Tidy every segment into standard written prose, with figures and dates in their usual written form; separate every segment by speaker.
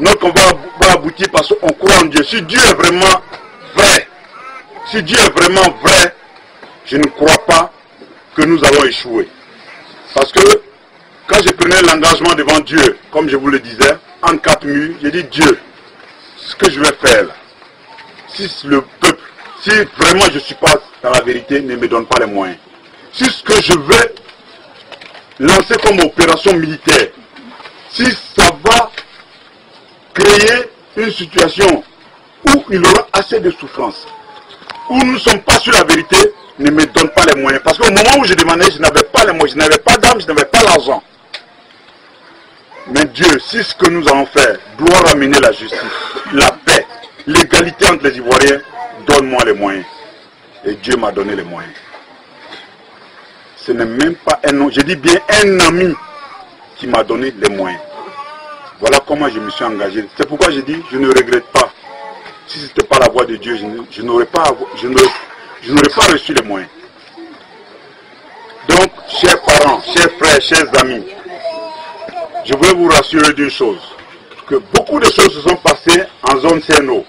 Speaker 1: notre combat va aboutir parce qu'on croit en Dieu. Si Dieu est vraiment vrai, si Dieu est vraiment vrai, je ne crois pas que nous allons échouer. Parce que quand je prenais l'engagement devant Dieu, comme je vous le disais, en 4 murs, j'ai dit Dieu, ce que je vais faire là, si le peuple, si vraiment je ne suis pas dans la vérité, ne me donne pas les moyens. Si ce que je vais lancer comme opération militaire, si ça va créer une situation où il y aura assez de souffrance, où nous ne sommes pas sur la vérité, ne me donne pas les moyens. Parce qu'au moment où je demandais, je n'avais pas les moyens, je n'avais pas d'âme, je n'avais pas l'argent. Mais Dieu, si ce que nous allons faire doit ramener la justice, la paix, l'égalité entre les Ivoiriens, donne-moi les moyens. Et Dieu m'a donné les moyens. Ce n'est même pas un nom, je dis bien un ami qui m'a donné les moyens. Voilà comment je me suis engagé. C'est pourquoi je dis, je ne regrette pas. Si ce n'était pas la voix de Dieu, je n'aurais pas reçu les moyens. Donc, chers parents, chers frères, chers amis, je voulais vous rassurer d'une chose, que beaucoup de choses se sont passées en zone CNO.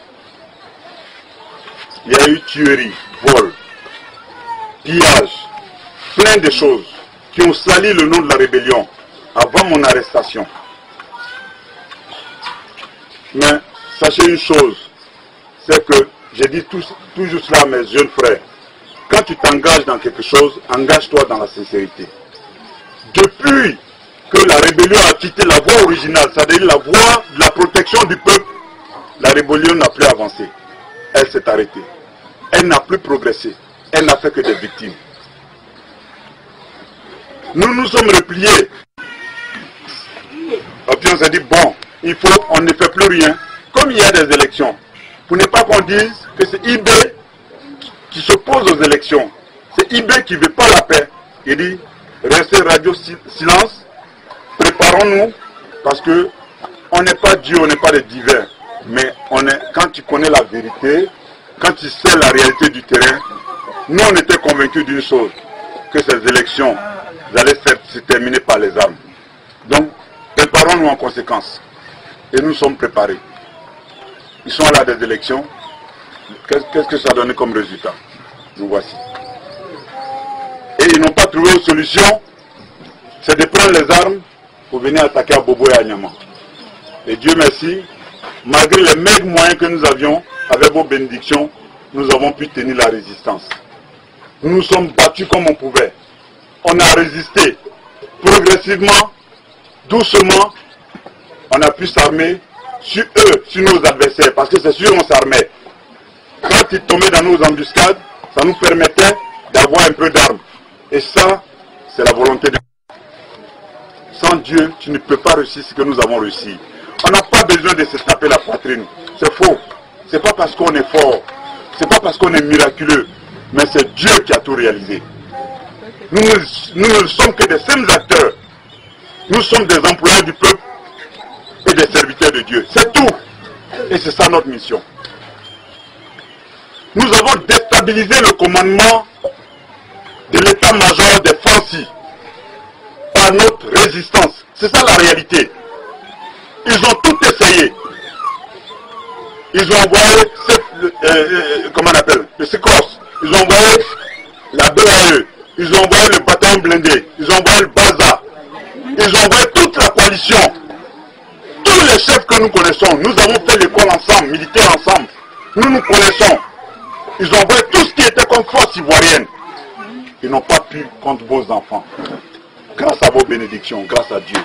Speaker 1: Il y a eu tuerie, vol, pillage, plein de choses qui ont sali le nom de la rébellion avant mon arrestation. Mais sachez une chose, c'est que j'ai dit toujours cela à mes jeunes frères. Quand tu t'engages dans quelque chose, engage-toi dans la sincérité. Depuis que la rébellion a quitté la voie originale, c'est-à-dire la voie de la protection du peuple, la rébellion n'a plus avancé. Elle s'est arrêtée. Elle n'a plus progressé. Elle n'a fait que des victimes. Nous nous sommes repliés. Et puis on s'est dit, bon, on ne fait plus rien. Comme il y a des élections, pour ne pas qu'on dise que c'est IB qui s'oppose aux élections. C'est IB qui ne veut pas la paix. Il dit, restez radio silence, préparons-nous, parce que on n'est pas Dieu, on n'est pas des divins. Mais quand tu connais la vérité, quand tu sais la réalité du terrain, nous on était convaincus d'une chose, que ces élections allaient se terminer par les armes. Donc, préparons-nous en conséquence. Et nous sommes préparés. Ils sont là des élections. Qu'est-ce que ça a donné comme résultat? Nous voici. Et ils n'ont pas trouvé une solution, c'est de prendre les armes pour venir attaquer à Bobo et à Nyama. Et Dieu merci, malgré les maigres moyens que nous avions, avec vos bénédictions, nous avons pu tenir la résistance. Nous nous sommes battus comme on pouvait. On a résisté. Progressivement, doucement, on a pu s'armer sur eux, sur nos adversaires, parce que c'est sûr on s'armait. Quand ils tombaient dans nos embuscades, ça nous permettait d'avoir un peu d'armes. Et ça, c'est la volonté de Dieu. Sans Dieu, tu ne peux pas réussir ce que nous avons réussi. On n'a pas besoin de se taper la poitrine. C'est faux. C'est pas parce qu'on est fort. C'est pas parce qu'on est miraculeux. Mais c'est Dieu qui a tout réalisé. Nous ne sommes que des simples acteurs. Nous sommes des employés du peuple et des serviteurs de Dieu. C'est tout. Et c'est ça notre mission. Nous avons déstabilisé le commandement de l'état-major des Francis par notre résistance. C'est ça la réalité. Ils ont tout essayé. Ils ont envoyé, comment on appelle, le SECOS. Ils ont envoyé la BAE. Ils ont envoyé le bataillon blindé. Ils ont envoyé le BAZA. Ils ont envoyé toute la coalition. Tous les chefs que nous connaissons, nous avons fait l'école ensemble, militaire ensemble. Nous connaissons. Ils ont envoyé tout ce qui était comme force ivoirienne. Ils n'ont pas pu contre vos enfants. Grâce à vos bénédictions, grâce à Dieu.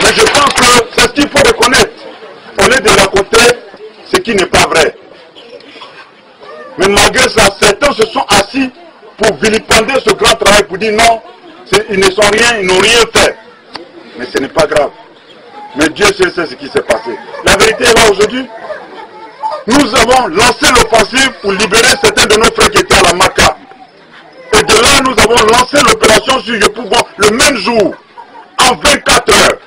Speaker 1: Mais je pense que c'est ce qu'il faut reconnaître. Au lieu de raconter ce qui n'est pas vrai. Mais malgré ça, certains se sont assis pour vilipender ce grand travail, pour dire non, ils ne sont rien, ils n'ont rien fait. Mais ce n'est pas grave. Mais Dieu sait ce qui s'est passé. La vérité est là aujourd'hui. Nous avons lancé l'offensive pour libérer certains de nos frères qui étaient à la Maca. Et de là, nous avons lancé l'opération sur Yopougon le même jour, en 24 heures.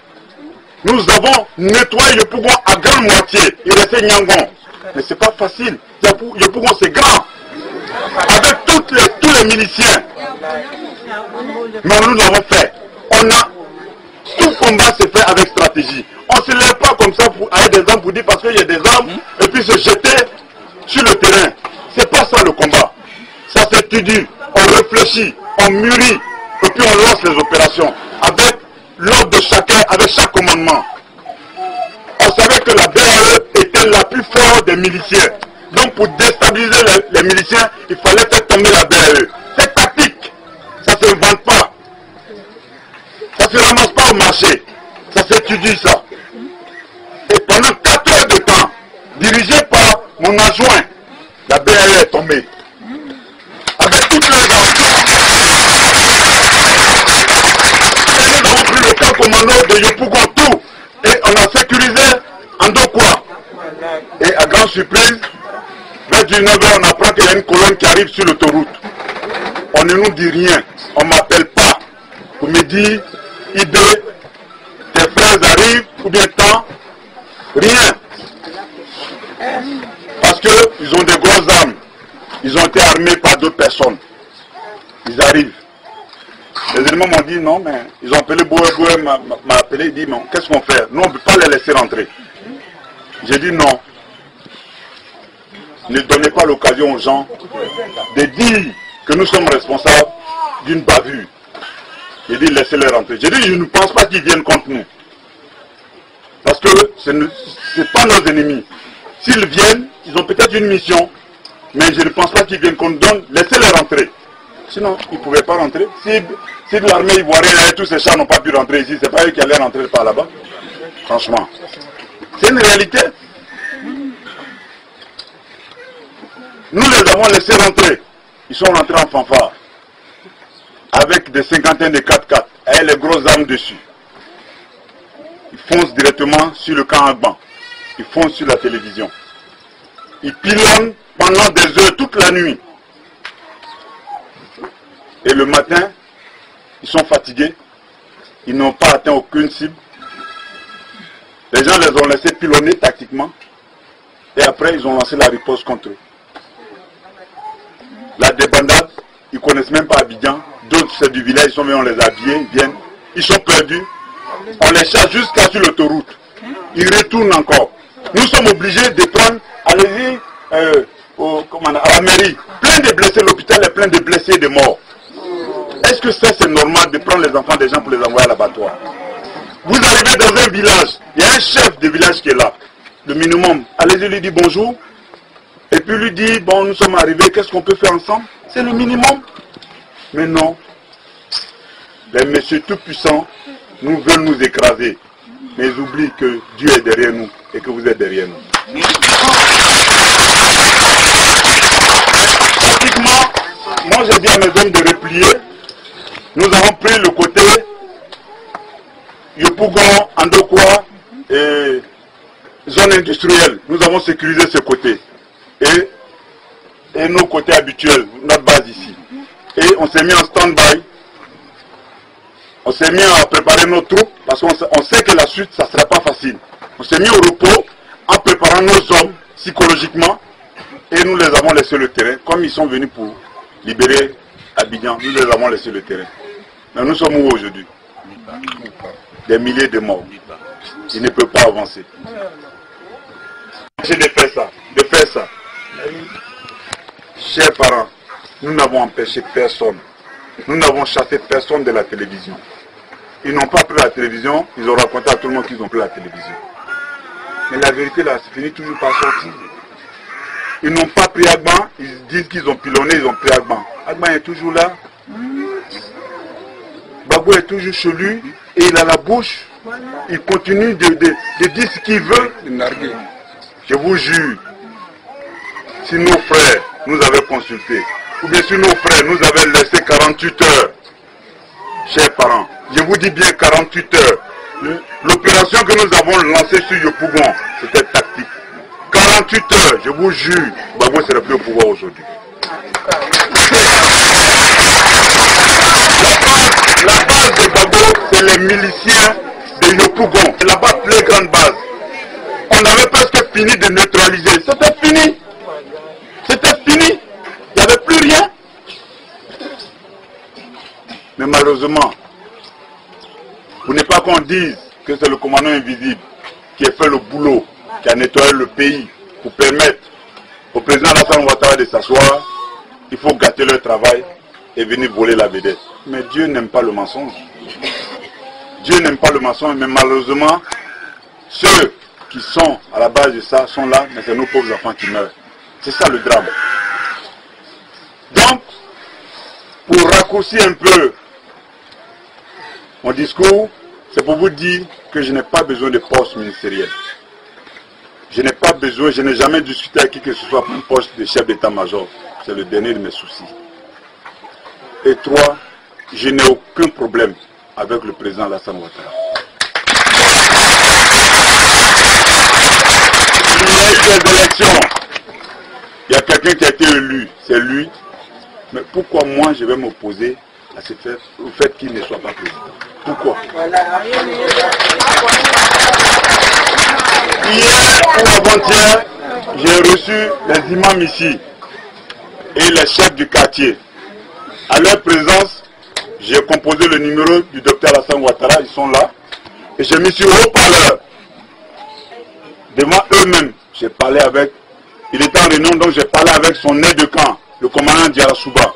Speaker 1: Nous avons nettoyé Yopougon à grande moitié. Il restait Nyangon. Mais ce n'est pas facile. Yopougon, c'est grand. Avec tous les miliciens. Mais nous l'avons fait. combat se fait avec stratégie. On ne se lève pas comme ça avec des armes pour dire parce qu'il y a des armes et puis se jeter sur le terrain. C'est pas ça le combat. Ça s'étudie, on réfléchit, on mûrit et puis on lance les opérations avec l'ordre de chacun, avec chaque commandement. On savait que la BAE était la plus forte des miliciens. Donc pour déstabiliser les miliciens, il fallait faire tomber la BAE. C'est tactique. Ça ne s'invente pas. Ça ne se ramasse pas au marché. Ça s'étudie ça. Et pendant 4 heures de temps, dirigé par mon adjoint, la BAE est tombée. Avec toutes les armes. Et nous avons pris le camp commando de Yopougon tout. Et on a sécurisé Andokwa. Et à grande surprise, vers 19h, on apprend qu'il y a une colonne qui arrive sur l'autoroute. On ne nous dit rien. On ne m'appelle pas pour me dire, IB, tes frères arrivent, ou bien tant. Rien. Parce qu'ils ont des grosses armes. Ils ont été armés par d'autres personnes. Ils arrivent. Les éléments m'ont dit non, mais ils ont appelé Boué m'a appelé, il dit non, qu'est-ce qu'on fait? Nous, on ne peut pas les laisser rentrer. J'ai dit non. Ne donnez pas l'occasion aux gens de dire que nous sommes responsables d'une bavure. J'ai dit laissez-les rentrer. J'ai dit je ne pense pas qu'ils viennent contre nous. Parce que ce n'est pas nos ennemis. S'ils viennent, ils ont peut-être une mission, mais je ne pense pas qu'ils viennent contre nous. Laissez-les rentrer. Sinon, ils ne pouvaient pas rentrer. Si de l'armée ivoirienne et tous ces chars n'ont pas pu rentrer ici, c'est pas eux qui allaient rentrer par là-bas. Franchement. C'est une réalité. Nous les avons laissés rentrer. Ils sont rentrés en fanfare. Avec des cinquantaines de 4x4. Et les grosses armes dessus. Ils foncent directement sur le camp Agban. Ils foncent sur la télévision. Ils pilonnent pendant des heures, toute la nuit. Et le matin, ils sont fatigués. Ils n'ont pas atteint aucune cible. Les gens les ont laissés pilonner tactiquement. Et après, ils ont lancé la riposte contre eux. La débandade, ils ne connaissent même pas Abidjan. D'autres, c'est du village, ils sont venus, on les a habillés, ils viennent. Ils sont perdus. On les chasse jusqu'à sur l'autoroute. Ils retournent encore. Nous sommes obligés de prendre, allez-y, à la mairie. Plein de blessés, l'hôpital est plein de blessés et de morts. Est-ce que ça c'est normal de prendre les enfants des gens pour les envoyer à l'abattoir? Vous arrivez dans un village, il y a un chef de village qui est là. Le minimum, allez-y lui dire bonjour. Et puis lui dit, bon nous sommes arrivés, qu'est-ce qu'on peut faire ensemble? C'est le minimum. Mais non. Les messieurs tout-puissants nous veulent nous écraser. Mais ils oublient que Dieu est derrière nous et que vous êtes derrière nous. Pratiquement, moi j'ai dit à mes hommes de replier. Nous avons pris le côté Yopougon, Andokwa et zone industrielle. Nous avons sécurisé ce côté. Et nos côtés habituels, notre base ici. Et on s'est mis en stand-by. On s'est mis à préparer nos troupes parce qu'on sait que la suite, ça ne sera pas facile. On s'est mis au repos en préparant nos hommes psychologiquement et nous les avons laissé le terrain. Comme ils sont venus pour libérer Abidjan, nous les avons laissé le terrain. Mais nous sommes où aujourd'hui? Des milliers de morts. Ils ne peuvent pas avancer. J'ai de faire ça. Chers parents, nous n'avons empêché personne. Nous n'avons chassé personne de la télévision. Ils n'ont pas pris la télévision, ils ont raconté à tout le monde qu'ils ont pris la télévision. Mais la vérité là, c'est fini toujours par sortir. Ils n'ont pas pris Agban, ils disent qu'ils ont pilonné, ils ont pris Agban. Agban est toujours là. Babou est toujours chez lui et il a la bouche. Il continue de dire ce qu'il veut. Je vous jure, si nos frères nous avaient consultés, ou bien si nos frères nous avaient laissé 48 heures, chers parents, je vous dis bien 48 heures, l'opération que nous avons lancée sur Yopougon, c'était tactique. 48 heures, je vous jure, Babou serait plus au pouvoir aujourd'hui. La base de Babou, c'est les miliciens de Yopougon. C'est là-bas la plus grande base. On avait presque fini de neutraliser. C'était fini. C'était fini. Il n'y avait plus rien. Mais malheureusement, pour ne pas qu'on dise que c'est le commandant invisible qui a fait le boulot, qui a nettoyé le pays pour permettre au président Alassane Ouattara de s'asseoir, il faut gâter leur travail et venir voler la vedette. Mais Dieu n'aime pas le mensonge. Dieu n'aime pas le mensonge, mais malheureusement, ceux qui sont à la base de ça sont là, mais c'est nos pauvres enfants qui meurent. C'est ça le drame. Donc, pour raccourcir un peu mon discours, c'est pour vous dire que je n'ai pas besoin de poste ministériel. Je n'ai pas besoin, je n'ai jamais discuté avec qui que ce soit pour un poste de chef d'état-major. C'est le dernier de mes soucis. Et 3, je n'ai aucun problème avec le président Alassane Ouattara. Il y a eu des élections. Il y a quelqu'un qui a été élu, c'est lui. Mais pourquoi moi je vais m'opposer à ce fait, au fait qu'il ne soit pas président? Pourquoi? Hier ou avant-hier, j'ai reçu les imams ici et les chefs du quartier. À leur présence, j'ai composé le numéro du docteur Alassane Ouattara, ils sont là. Et j'ai mis sur haut-parleur. Devant eux-mêmes, j'ai parlé avec, il était en réunion, donc j'ai parlé avec son aide de camp, le commandant Diarra-Souba.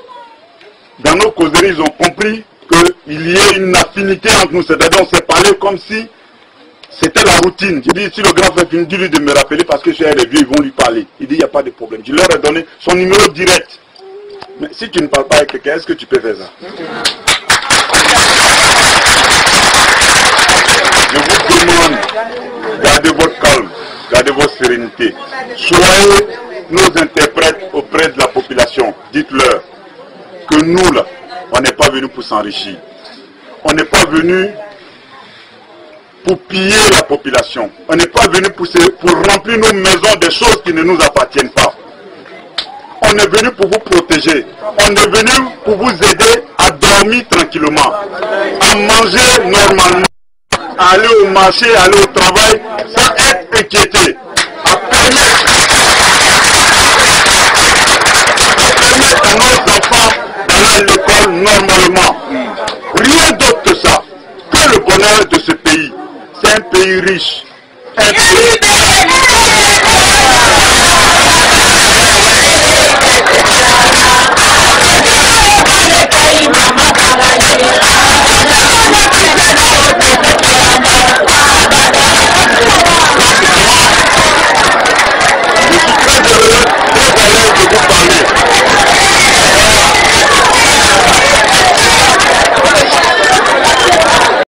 Speaker 1: Dans nos causeries, ils ont compris qu'il y ait une affinité entre nous, c'est-à-dire on s'est parlé comme si c'était la routine. J'ai dit, si le grand frère finit, dis-lui de me rappeler parce que j'ai les vieux, ils vont lui parler. Il dit, il n'y a pas de problème. Je leur ai donné son numéro direct. Mais si tu ne parles pas avec quelqu'un, est-ce que tu peux faire ça? Je vous demande, gardez votre calme, gardez votre sérénité. Soyez nos interprètes auprès de la population. Dites-leur que nous, là, on n'est pas venus pour s'enrichir. On n'est pas venus pour piller la population. On n'est pas venu pour remplir nos maisons des choses qui ne nous appartiennent pas. On est venu pour vous protéger. On est venu pour vous aider à dormir tranquillement, à manger normalement, à aller au marché, à aller au travail sans être inquiété, à permettre à nos enfants d'aller à l'école normalement. Rien d'autre que ça, que le bonheur de ce pays. C'est un pays riche, un pays